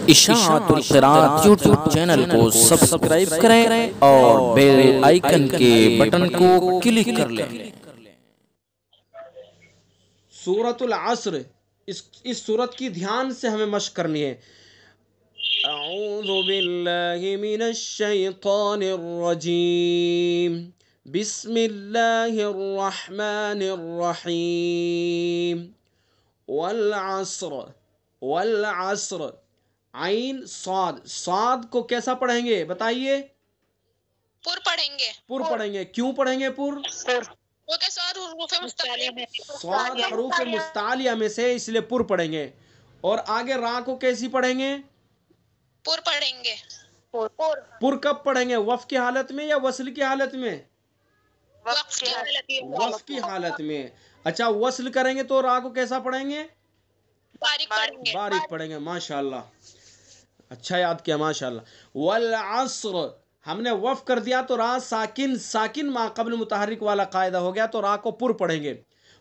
اشاعت القراءت YouTube channel کو subscribe کریں اور بیل آئیکن کے بٹن کو کلک کر لیں۔ سورۃ العصر، اس سورت کی دھیان سے ہمیں مشق کرنی ہے۔ اعوذ باللہ من الشیطان الرجیم، بسم اللہ الرحمن الرحیم۔ والعصر، والعصر، عین صاد، صاد کو کیسا پڑھیں گے بتائیے؟ پر پڑھیں گے۔ پر پڑھیں گے۔ کیوں پڑھیں گے پر؟ کیونکہ صاد حروف مستعلیہ میں، صاد حروف مستعلیہ میں سے، اس لیے پر پڑھیں گے۔ اور آگے را کو کیسی پڑھیں گے؟ پر پڑھیں گے۔ پر کب پڑھیں گے؟ وقف کی حالت میں یا وصل کی حالت میں؟ وقف کی حالت میں، وقف کی حالت میں۔ اچھا، وصل کریں گے تو را کو کیسا پڑھیں گے؟ باریک پڑھیں گے۔ باریک پڑھیں گے۔ ماشاءاللہ، اچھا یاد کیا، ماشاءاللہ۔ والعصر، ہم نے وقف کر دیا تو را ساکن، ساکن ما قبل متحرک والا قاعدہ ہو گیا، تو را کو پر پڑھیں گے۔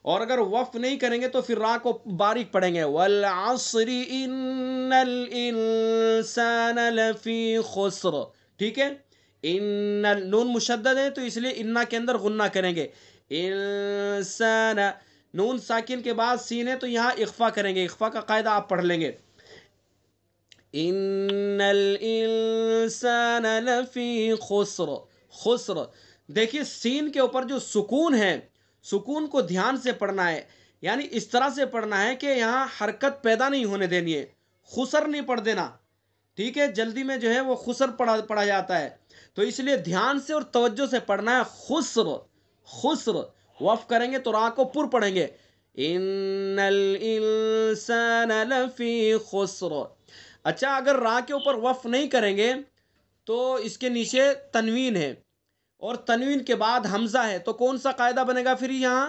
اور اگر وقف نہیں کریں گے تو پھر را کو باریک پڑھیں گے۔ والعصر ان الانسان لفی خسر، ٹھیک ہے؟ ان نون مشدد ہے تو اس لیے انا کے اندر غنہ کریں گے۔ انسان، نون ساکن کے بعد سین ہے تو یہاں اخفا کریں گے، اخفا کا قاعدہ آپ پڑھ لیں گے۔ ان الانسان لفی خسر، خسر، دیکھیے سین کے اوپر جو سکون ہے، سکون کو دھیان سے پڑھنا ہے، یعنی اس طرح سے پڑھنا ہے کہ یہاں حرکت پیدا نہیں ہونے دینی ہے، خسر نہیں پڑھ دینا، ٹھیک ہے؟ جلدی میں جو ہے وہ خسر پڑھا جاتا ہے، تو اس لیے دھیان سے اور توجہ سے پڑھنا ہے۔ خسر، خسر، وقف کریں گے تو را کو پر پڑھیں گے۔ ان الانسان لفی خسر۔ اچھا، اگر را کے اوپر وقف نہیں کریں گے تو اس کے نیچے تنوین ہے، اور تنوین کے بعد حمزہ ہے، تو کون سا قاعدہ بنے گا پھر یہاں؟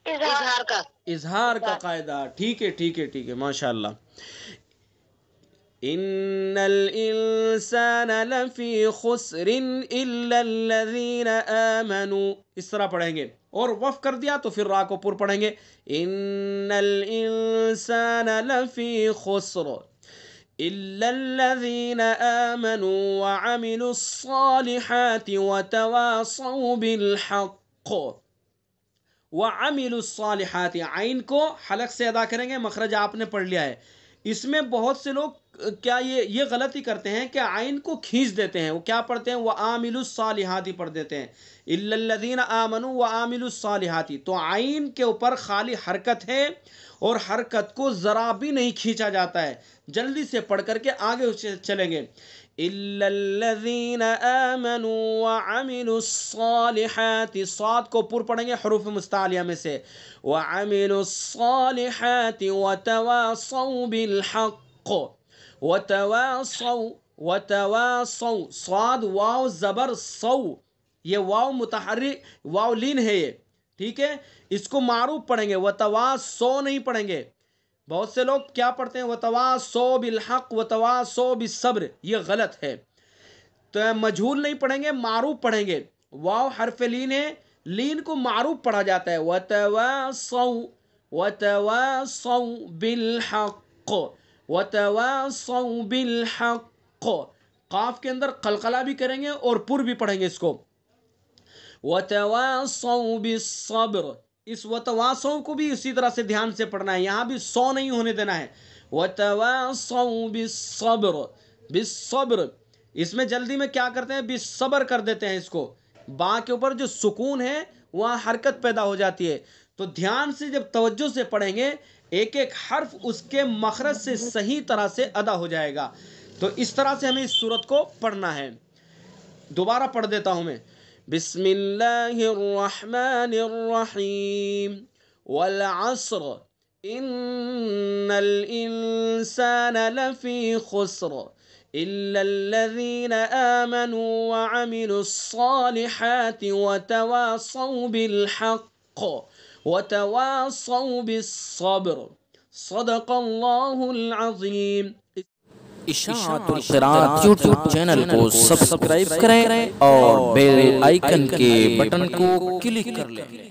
اظہار کا، اظہار کا قاعدہ۔ ٹھیک ہے، ٹھیک ہے، ٹھیک ہے، ماشاءاللہ۔ ان الانسان لفی خسر الا الذین آمنوا، اس طرح پڑھیں گے، اور وقف کر دیا تو پھر را کو پر پڑھیں گے۔ ان الانسان لفی خسر الا الذین آمنوا وعملوا الصالحات وتواصوا بالحق، وعملوا الصالحات، عین کو حلق سے ادا کریں گے، مخرج آپ نے پڑھ لیا ہے۔ اس میں بہت سے لوگ کیا یہ غلطی کرتے ہیں کہ عین کو کھینچ دیتے ہیں، وہ کیا پڑھتے ہیں؟ وعاملوا الصالحات پڑھ دیتے ہیں، الا الذین آمنوا وعاملوا الصالحات، تو عین کے اوپر خالی حرکت ہے، اور حرکت کو ذرا بھی نہیں کھینچا جاتا ہے۔ جلدی سے پڑھ کر کے آگے چلیں گے۔ الا الذین آمنوا وعملوا الصالحات، صاد کو پر پڑھیں گے حروف مستعلیہ میں سے۔ وعملوا الصالحات وتواصوا بالحق، وتواصوا، وتواصوا، صاد واو زبر صو، یہ واو متحرک، واو لین ہے یہ، ٹھیک ہے؟ اس کو معروف پڑھیں گے، وتواصوا نہیں پڑھیں گے۔ بہت سے لوگ کیا پڑھتے ہیں؟ وتواصوا بالحق وتواصوا بالصبر، یہ غلط ہے۔ تو مجہول نہیں پڑھیں گے، معروف پڑھیں گے۔ واو حرف لین ہے، لین کو معروف پڑھا جاتا ہے۔ وتواصوا، وتواصوا بالحق، وتواصوا بالحق، قاف کے اندر قلقلہ بھی کریں گے اور پر بھی پڑھیں گے اس کو۔ وتواصوا بالصبر، اس وتواصوا کو بھی اسی طرح سے دھیان سے پڑھنا ہے، یہاں بھی سو نہیں ہونے دینا ہے۔ وتواصوا بالصبر، بالصبر، اس میں جلدی میں کیا کرتے ہیں؟ بالصبر کر دیتے ہیں اس کو، با کے اوپر جو سکون ہے وہاں حرکت پیدا ہو جاتی ہے، تو دھیان سے جب توجہ سے پڑھیں گے ایک ایک حرف اس کے مخرج سے صحیح طرح سے ادا ہو جائے گا۔ تو اس طرح سے ہمیں اس سورت کو پڑھنا ہے۔ دوبارہ پڑھ دیتا ہوں میں۔ بسم اللہ الرحمن الرحیم، والعصر ان الانسان لفی خسر الا الذین آمنوا وعملوا الصالحات وتواصوا بالحق وتواصوا بالصبر، صدق اللہ العظیم۔ اشاعت القراءت یوٹیوب چینل کو سبسکرائب کریں اور بیل آئیکن کے بٹن کو کلک کر لیں۔